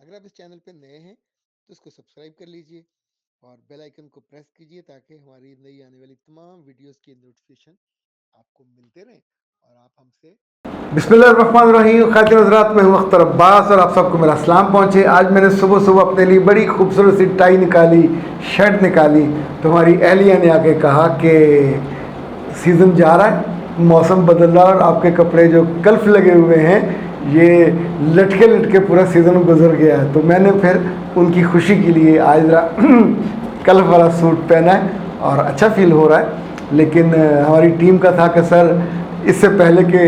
अगर आप इस चैनल पे नए हैं तो इसको सब्सक्राइब कर लीजिए और बेल आइकन को प्रेस कीजिए ताकि हमारी नई आने वाली तमाम वीडियोस की नोटिफिकेशन आपको मिलते रहें और आप हमसे। बिस्मिल्लाहिर्रहमानिर्रहीम। खातिन हज़रात, मैं हूँ अख्तर अब्बास और आप सबको मेरा सलाम पहुँचे। आज मैंने सुबह सुबह अपने लिए बड़ी खूबसूरत सी टाई निकाली, शर्ट निकाली, तो हमारी अहलिया ने आके कहा कि सीज़न जा रहा है, मौसम बदल रहा है और आपके कपड़े जो कल्फ लगे हुए हैं ये लटके लटके पूरा सीज़न गुजर गया है। तो मैंने फिर उनकी खुशी के लिए आज ज़रा कल्फ वाला सूट पहना है और अच्छा फील हो रहा है। लेकिन हमारी टीम का था कि सर इससे पहले कि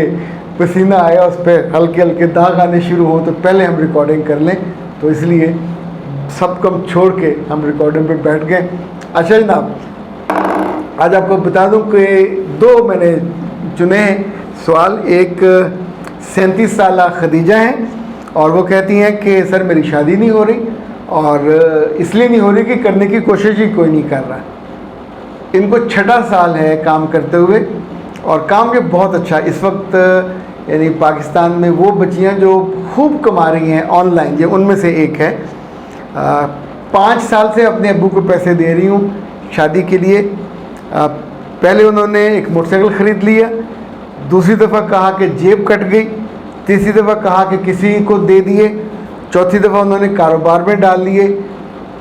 पसीना आया उस पर हल्के हल्के दाग आने शुरू हो तो पहले हम रिकॉर्डिंग कर लें, तो इसलिए सब कम छोड़ के हम रिकॉर्डिंग पे बैठ गए। अच्छा जनाब, आज आपको बता दूं कि दो मैंने चुने हैं सवाल। एक 37 साल खदीजा हैं और वो कहती हैं कि सर मेरी शादी नहीं हो रही और इसलिए नहीं हो रही कि करने की कोशिश ही कोई नहीं कर रहा। इनको 6वां साल है काम करते हुए और काम ये बहुत अच्छा इस वक्त, यानी पाकिस्तान में वो बच्चियां जो खूब कमा रही हैं ऑनलाइन, ये उनमें से एक है। 5 साल से अपने अब्बू को पैसे दे रही हूँ शादी के लिए। पहले उन्होंने एक मोटरसाइकिल ख़रीद लिया, दूसरी दफ़ा कहा कि जेब कट गई, तीसरी दफ़ा कहा कि किसी को दे दिए, चौथी दफ़ा उन्होंने कारोबार में डाल लिए,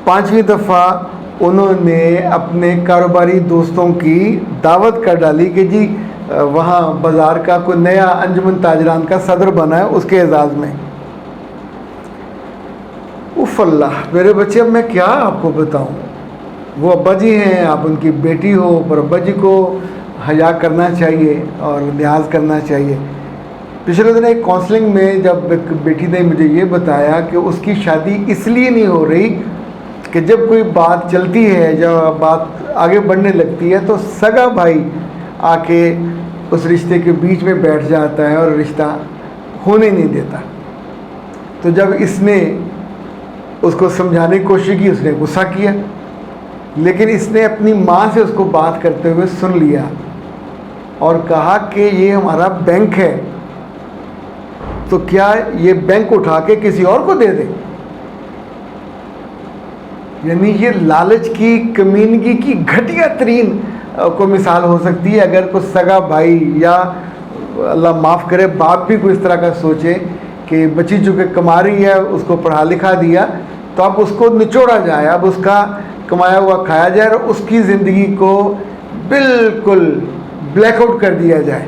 पांचवी दफ़ा उन्होंने अपने कारोबारी दोस्तों की दावत कर डाली कि जी वहाँ बाज़ार का कोई नया अंजुमन ताजरान का सदर बना है, उसके एजाज़ में। उफ़ अल्लाह, मेरे बच्चे, अब मैं क्या आपको बताऊँ। वो अब्बा जी हैं, आप उनकी बेटी हो, पर अब्बा जी को हया करना चाहिए और लिहाज करना चाहिए। पिछले दिन एक काउंसलिंग में जब एक बेटी ने मुझे ये बताया कि उसकी शादी इसलिए नहीं हो रही कि जब कोई बात चलती है, जब बात आगे बढ़ने लगती है तो सगा भाई आके उस रिश्ते के बीच में बैठ जाता है और रिश्ता होने नहीं देता। तो जब इसने उसको समझाने की कोशिश की, उसने गुस्सा किया, लेकिन इसने अपनी माँ से उसको बात करते हुए सुन लिया और कहा कि ये हमारा बैंक है, तो क्या ये बैंक उठा के किसी और को दे दे। यानी ये लालच की, कमीनगी की घटिया तरीन को मिसाल हो सकती है। अगर कुछ सगा भाई या अल्लाह माफ़ करे बाप भी कोई इस तरह का सोचे कि बच्ची जो कि कमा रही है उसको पढ़ा लिखा दिया तो अब उसको निचोड़ा जाए, अब उसका कमाया हुआ खाया जाए और उसकी ज़िंदगी को बिल्कुल ब्लैकआउट कर दिया जाए,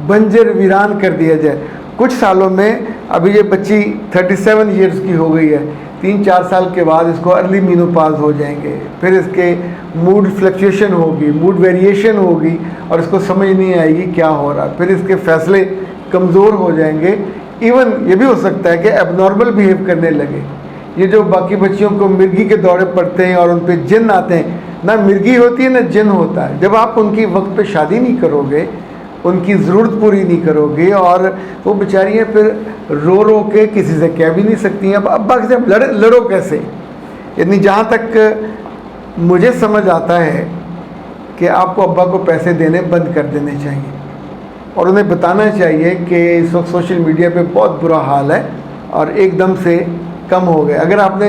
बंजर वीरान कर दिया जाए। कुछ सालों में, अभी ये बच्ची 37 ईयर्स की हो गई है, 3-4 साल के बाद इसको अर्ली मीनोपॉज हो जाएंगे, फिर इसके मूड फ्लक्चुएशन होगी, मूड वेरिएशन होगी और इसको समझ नहीं आएगी क्या हो रहा, फिर इसके फैसले कमज़ोर हो जाएंगे। इवन ये भी हो सकता है कि एबनॉर्मल बिहेव करने लगे। ये जो बाकी बच्चियों को मिर्गी के दौरे पड़ते हैं और उन पर जिन आते हैं, ना मिर्गी होती है ना जिन होता है। जब आप उनकी वक्त पे शादी नहीं करोगे, उनकी ज़रूरत पूरी नहीं करोगे और वो बेचारियाँ फिर रो रो के किसी से कह भी नहीं सकती हैं। अब अब्बा से आप लड़ो कैसे। यानी जहाँ तक मुझे समझ आता है कि आपको अब्बा को पैसे देने बंद कर देने चाहिए और उन्हें बताना चाहिए कि इस वक्त सोशल मीडिया पे बहुत बुरा हाल है और एकदम से कम हो गए। अगर आपने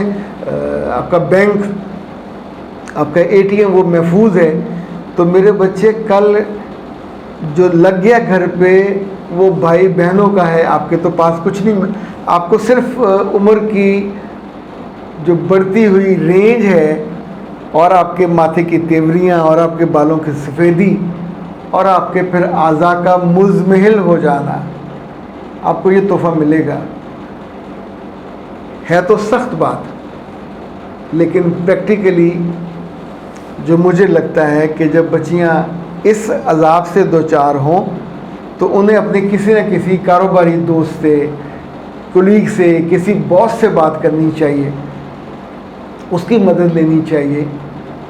आपका बैंक, आपका एटीएम वो महफूज है, तो मेरे बच्चे कल जो लग गया घर पे वो भाई बहनों का है, आपके तो पास कुछ नहीं। आपको सिर्फ उम्र की जो बढ़ती हुई रेंज है और आपके माथे की तेवरियाँ और आपके बालों की सफ़ेदी और आपके फिर आज़ा का मुज़महिल हो जाना, आपको ये तोहफ़ा मिलेगा। है तो सख्त बात, लेकिन प्रैक्टिकली जो मुझे लगता है कि जब बच्चियाँ इस अजाब से दो चार हों तो उन्हें अपने किसी न किसी कारोबारी दोस्त से, कुलीग से, किसी बॉस से बात करनी चाहिए, उसकी मदद लेनी चाहिए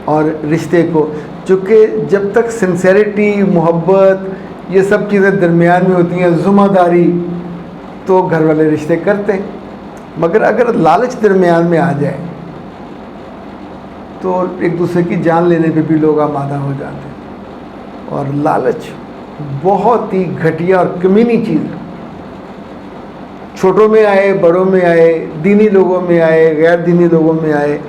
और रिश्ते को, चूँकि जब तक सिंसेरिटी, मोहब्बत, ये सब चीज़ें दरमियान में होती हैं, ज़िम्मेदारी, तो घर वाले रिश्ते करते हैं। मगर अगर लालच दरमियान में आ जाए तो एक दूसरे की जान लेने पे भी लोग आमादा हो जाते हैं। और लालच बहुत ही घटिया और कमीनी चीज़ है। छोटों में आए, बड़ों में आए, दीनी लोगों में आए, गैर दीनी लोगों में आए,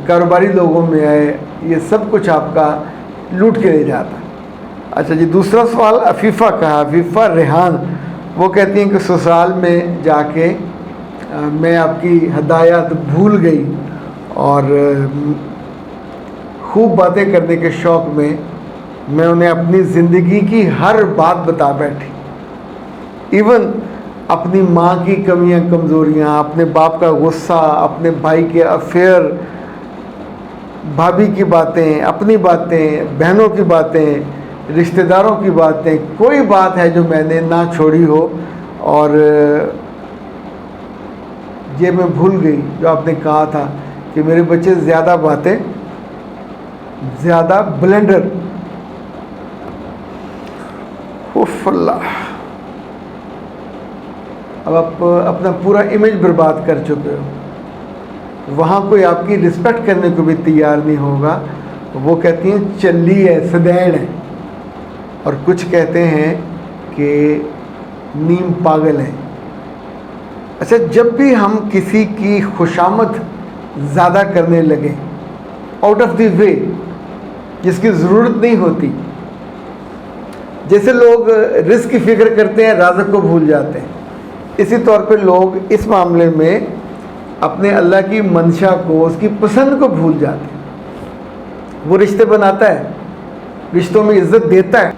कारोबारी लोगों में आए, ये सब कुछ आपका लूट के ले जाता। अच्छा जी, दूसरा सवाल अफीफ़ा का, अफीफ़ा रेहान, वो कहती हैं कि ससुराल में जाके मैं आपकी हदायत भूल गई और खूब बातें करने के शौक़ में मैं उन्हें अपनी ज़िंदगी की हर बात बता बैठी। इवन अपनी माँ की कमियां कमज़ोरियाँ, अपने बाप का गुस्सा, अपने भाई के अफेयर, भाभी की बातें, अपनी बातें, बहनों की बातें, रिश्तेदारों की बातें, कोई बात है जो मैंने ना छोड़ी हो। और ये मैं भूल गई जो आपने कहा था कि मेरे बच्चे ज़्यादा बातें, ज़्यादा ब्लेंडर। उफ़ अल्लाह, अब आप अपना पूरा इमेज बर्बाद कर चुके हो। वहाँ कोई आपकी रिस्पेक्ट करने को भी तैयार नहीं होगा। वो कहती हैं चल्ली है, सदैड़ है, और कुछ कहते हैं कि नीम पागल है। अच्छा, जब भी हम किसी की खुशामद ज़्यादा करने लगे आउट ऑफ द वे, जिसकी ज़रूरत नहीं होती, जैसे लोग रिस्क की फिक्र करते हैं, राज़िक को भूल जाते हैं, इसी तौर पे लोग इस मामले में अपने अल्लाह की मंशा को, उसकी पसंद को भूल जाते हैं। वो रिश्ते बनाता है, रिश्तों में इज़्ज़त देता है,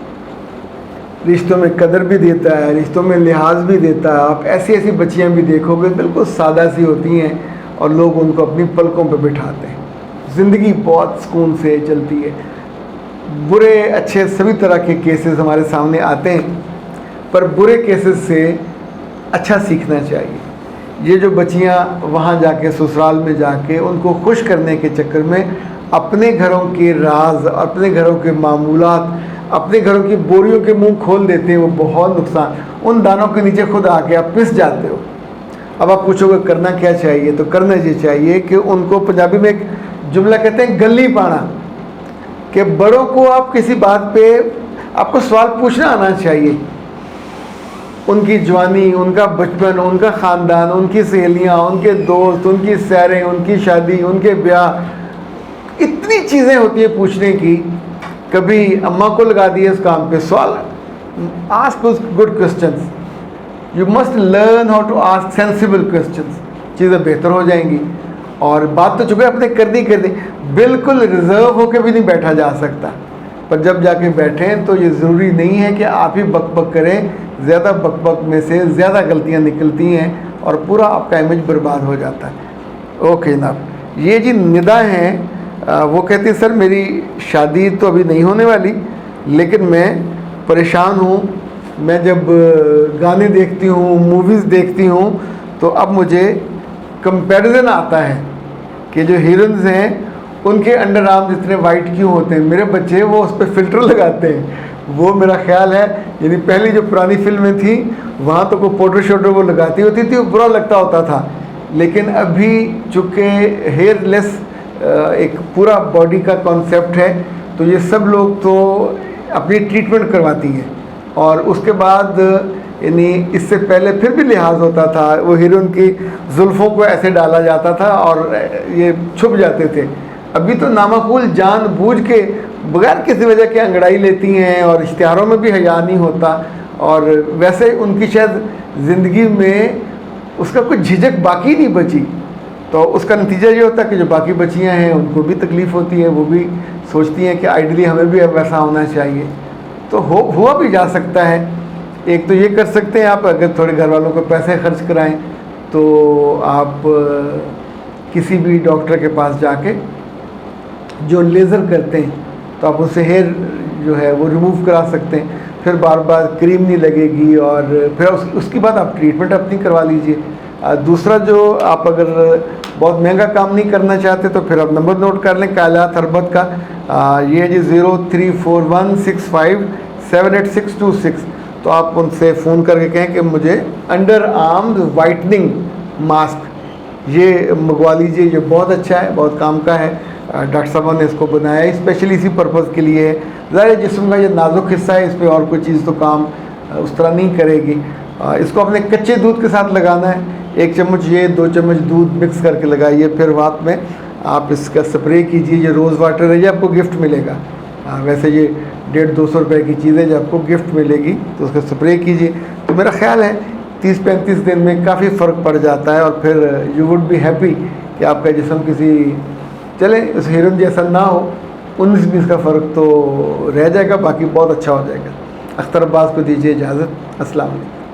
रिश्तों में कदर भी देता है, रिश्तों में लिहाज भी देता है। आप ऐसी ऐसी बच्चियां भी देखोगे बिल्कुल सादा सी होती हैं और लोग उनको अपनी पलकों पर बिठाते हैं। ज़िंदगी बहुत सुकून से चलती है। बुरे अच्छे सभी तरह के केसेस हमारे सामने आते हैं, पर बुरे केसेस से अच्छा सीखना चाहिए। ये जो बच्चियां वहाँ जाके ससुराल में जाके उनको खुश करने के चक्कर में अपने घरों के राज, अपने घरों के मामूलात, अपने घरों की बोरियों के मुंह खोल देते हैं, वो बहुत नुकसान। उन दानों के नीचे खुद आके आप पिस जाते हो। अब आप पूछोगे करना क्या चाहिए, तो करना ये चाहिए कि उनको, पंजाबी में एक जुमला कहते हैं गली पाना, कि बड़ों को आप किसी बात पे आपको सवाल पूछना आना चाहिए। उनकी जवानी, उनका बचपन, उनका ख़ानदान, उनकी सहेलियाँ, उनके दोस्त, उनकी सैरें, उनकी शादी, उनके ब्याह, इतनी चीज़ें होती है पूछने की। कभी अम्मा को लगा दिए उस काम पे सवाल। Ask good questions, you must learn how to ask sensible questions, चीज़ें बेहतर हो जाएंगी। और बात तो चुके अपने कर दी, बिल्कुल रिजर्व होकर भी नहीं बैठा जा सकता, पर जब जाके बैठें तो ये ज़रूरी नहीं है कि आप ही बक बक करें। ज़्यादा बक बक में से ज़्यादा गलतियाँ निकलती हैं और पूरा आपका इमेज बर्बाद हो जाता है। ओके जनाब, ये जी निदा हैं, वो कहती है सर मेरी शादी तो अभी नहीं होने वाली, लेकिन मैं परेशान हूँ। मैं जब गाने देखती हूँ, मूवीज़ देखती हूँ, तो अब मुझे कंपैरिजन आता है कि जो हीरोइंस हैं उनके अंडर आर्म जितने वाइट क्यों होते हैं, मेरे बच्चे वो उस पर फ़िल्टर लगाते हैं। वो मेरा ख्याल है, यानी पहली जो पुरानी फिल्में थी वहाँ तो कोई पाउडर शाउडर वो लगाती होती थी, वो बुरा लगता होता था। लेकिन अभी चूँकि हेयरलेस एक पूरा बॉडी का कॉन्सेप्ट है, तो ये सब लोग तो अपनी ट्रीटमेंट करवाती हैं। और उसके बाद यानी इससे पहले फिर भी लिहाज होता था, वो हीरोइन की जुल्फ़ों को ऐसे डाला जाता था और ये छुप जाते थे। अभी तो नामाकूल जानबूझ के बगैर किसी वजह के अंगड़ाई लेती हैं और इश्तिहारों में भी हया नहीं होता। और वैसे उनकी शायद ज़िंदगी में उसका कुछ झिझक बाकी नहीं बची, तो उसका नतीजा ये होता है कि जो बाकी बच्चियां हैं उनको भी तकलीफ़ होती है, वो भी सोचती हैं कि आइडियली हमें भी वैसा होना चाहिए। तो हुआ भी जा सकता है। एक तो ये कर सकते हैं आप, अगर थोड़े घर वालों को पैसे खर्च कराएं तो आप किसी भी डॉक्टर के पास जाके जो लेज़र करते हैं तो आप उससे हेयर जो है वो रिमूव करा सकते हैं। फिर बार बार क्रीम नहीं लगेगी और फिर उसके बाद आप ट्रीटमेंट अपनी करवा लीजिए। दूसरा, जो आप अगर बहुत महंगा काम नहीं करना चाहते तो फिर आप नंबर नोट कर लें कायनात हर्बत का, ये जी 0341657826। तो आप उनसे फ़ोन करके कहें कि मुझे अंडर आर्म्स वाइटनिंग मास्क ये मंगवा लीजिए, ये बहुत अच्छा है, बहुत काम का है। डॉक्टर साहब ने इसको बनाया है स्पेशली इसी पर्पज़ के लिए है। ज़ाहिर जिस्म का ये नाजुक हिस्सा है, इस पर और कोई चीज़ तो काम उस तरह नहीं करेगी। इसको अपने कच्चे दूध के साथ लगाना है। 1 चम्मच ये, 2 चम्मच दूध मिक्स करके लगाइए। फिर रात में आप इसका स्प्रे कीजिए। ये रोज़ वाटर है, ये आपको गिफ्ट मिलेगा। वैसे ये 150-200 रुपये की चीज़ है जो आपको गिफ्ट मिलेगी, तो उसका स्प्रे कीजिए। तो मेरा ख्याल है 30-35 दिन में काफ़ी फ़र्क पड़ जाता है, और फिर यू वुड बी हैप्पी कि आपका जिस्म किसी चले उस हीरोइन जैसा ना हो। 19-20 का फ़र्क तो रह जाएगा, बाकी बहुत अच्छा हो जाएगा। अख्तर अब्बास को दीजिए इजाज़त। अस्सलाम वालेकुम।